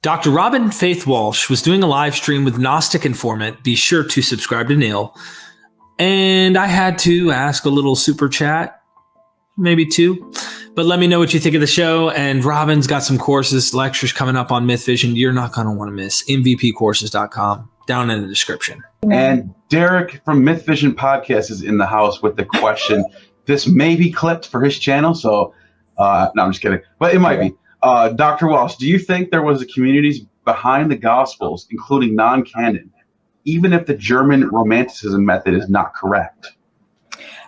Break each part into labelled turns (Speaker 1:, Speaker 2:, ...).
Speaker 1: Dr. Robyn Faith Walsh was doing a live stream with Gnostic Informant. Be sure to subscribe to Neal. And I had to ask a little super chat, maybe two. But let me know what you think of the show. And Robyn's got some courses, lectures coming up on MythVision you're not going to want to miss. MVPcourses.com, down in the description.
Speaker 2: And Derek from MythVision Podcast is in the house with the question. This may be clipped for his channel, so no, I'm just kidding. But it might be. Dr. Walsh, do you think there was a communities behind the Gospels, including non-canon, even if the German Romanticism method is not correct?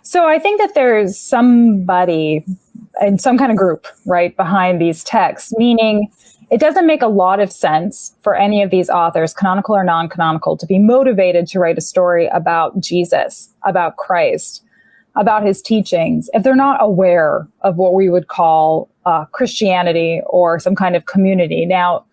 Speaker 3: So I think that there's somebody in some kind of group, right, behind these texts, meaning it doesn't make a lot of sense for any of these authors, canonical or non-canonical, to be motivated to write a story about Jesus, about Christ, about his teachings, if they're not aware of what we would call Christianity or some kind of community. Now,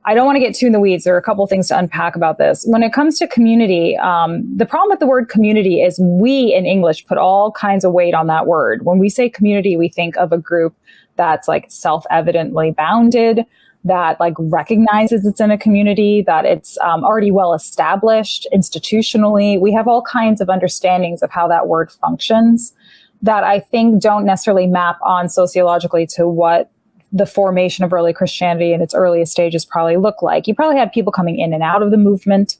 Speaker 3: I don't want to get too in the weeds. There are a couple of things to unpack about this. When it comes to community, the problem with the word community is we in English put all kinds of weight on that word. When we say community, we think of a group that's like self-evidently bounded, that like recognizes it's in a community, that it's already well established institutionally. We have all kinds of understandings of how that word functions that I think don't necessarily map on sociologically to what the formation of early Christianity in its earliest stages probably look like. You probably had people coming in and out of the movement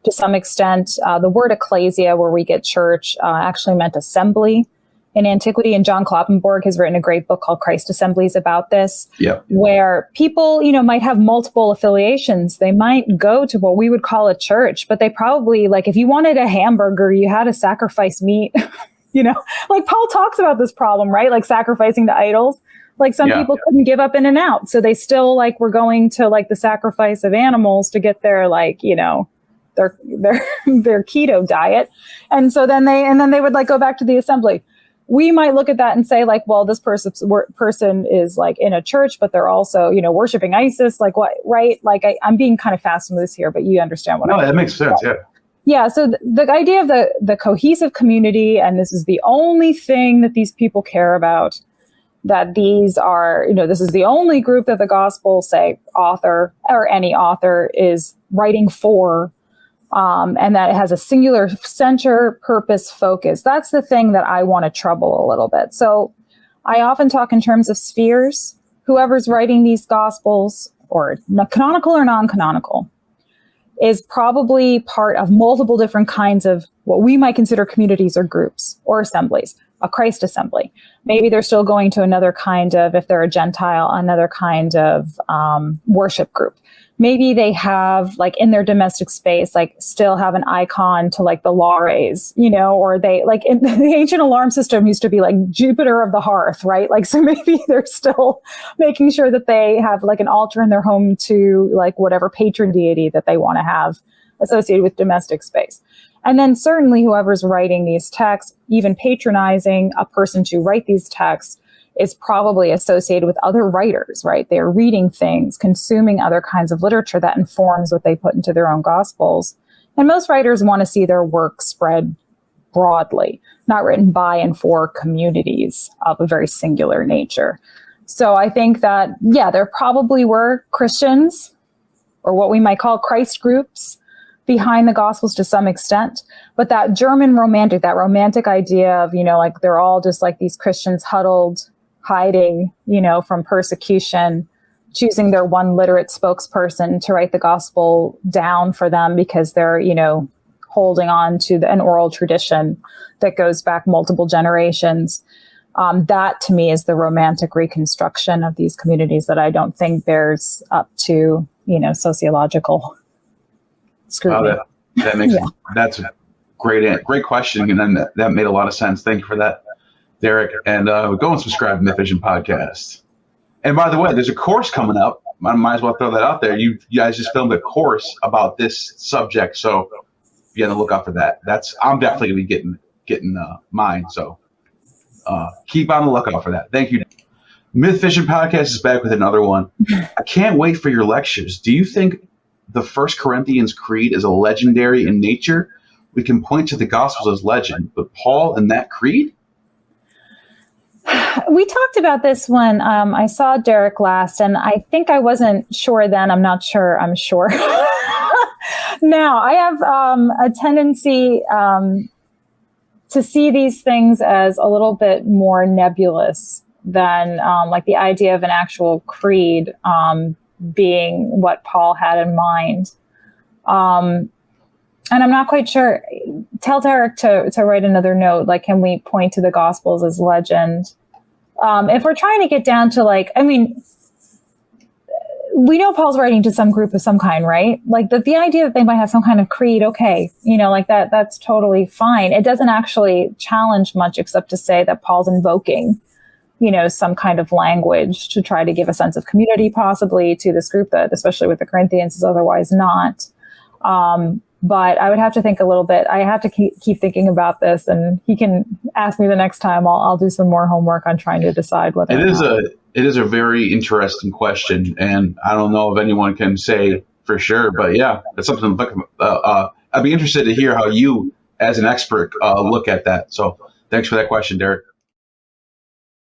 Speaker 3: to some extent. The word ecclesia, where we get church, actually meant assembly in Antiquity. And John Kloppenborg has written a great book called Christ Assemblies about this, where people, might have multiple affiliations. They might go to what we would call a church, but they probably, like, if you wanted a hamburger, you had to sacrifice meat, like Paul talks about this problem, right? Like sacrificing to idols. Like some people couldn't give up In-N-Out. So they still were going to the sacrifice of animals to get their their keto diet. And so then they would go back to the assembly. We might look at that and say well, this person is in a church, but they're also, worshiping ISIS. What, right? I'm being kind of fast and loose here, but you understand what I'm saying.
Speaker 2: No, that makes sense. Yeah.
Speaker 3: Yeah. So the idea of the cohesive community, and this is the only thing that these people care about, that these are, this is the only group that the gospel, say, author or any author is writing for, and that it has a singular center, purpose, focus. That's the thing that I want to trouble a little bit. So I often talk in terms of spheres. Whoever's writing these gospels, or canonical or non-canonical, is probably part of multiple different kinds of what we might consider communities or groups or assemblies. A Christ assembly. Maybe they're still going to another kind of, if they're a Gentile, another kind of worship group. Maybe they have, in their domestic space, still have an icon to the lares, or they, in the ancient alarm system used to be Jupiter of the hearth, right? So maybe they're still making sure that they have an altar in their home to whatever patron deity that they want to have associated with domestic space. And then certainly whoever's writing these texts, even patronizing a person to write these texts, is probably associated with other writers, right? They're reading things, consuming other kinds of literature that informs what they put into their own gospels. And most writers want to see their work spread broadly, not written by and for communities of a very singular nature. So I think that, there probably were Christians, or what we might call Christ groups, behind the Gospels to some extent. But that German that romantic idea of, they're all just these Christians huddled, hiding, from persecution, choosing their one literate spokesperson to write the Gospel down for them because they're, holding on to an oral tradition that goes back multiple generations. That to me is the romantic reconstruction of these communities that I don't think bears up to, sociological scrutiny.
Speaker 2: Wow, that makes that's a great question, and then that made a lot of sense. Thank you for that, Derek. And go and subscribe to MythVision Podcast. And by the way, there's a course coming up. I might as well throw that out there. You guys just filmed a course about this subject, so be on the lookout for that. I'm definitely gonna be getting mine. So keep on the lookout for that. Thank you. MythVision Podcast is back with another one. I can't wait for your lectures. Do you think the First Corinthians Creed is a legendary in nature? We can point to the Gospels as legend, but Paul and that creed?
Speaker 3: We talked about this when I saw Derek last, and I think I wasn't sure then. I'm not sure. I'm sure. Now, I have a tendency to see these things as a little bit more nebulous than like the idea of an actual creed being what Paul had in mind. And I'm not quite sure. Tell Derek to write another note. Like, can we point to the Gospels as legend? If we're trying to get down to like, I mean, we know Paul's writing to some group of some kind, right? Like the idea that they might have some kind of creed, okay, like that's totally fine. It doesn't actually challenge much except to say that Paul's invoking, some kind of language to try to give a sense of community possibly to this group that, especially with the Corinthians, is otherwise not. But I would have to think a little bit. I have to keep thinking about this, and he can ask me the next time. I'll do some more homework on trying to decide whether
Speaker 2: it is a very interesting question, and I don't know if anyone can say for sure, but yeah, it's something to look at. I'd be interested to hear how you, as an expert, look at that. So thanks for that question, Derek.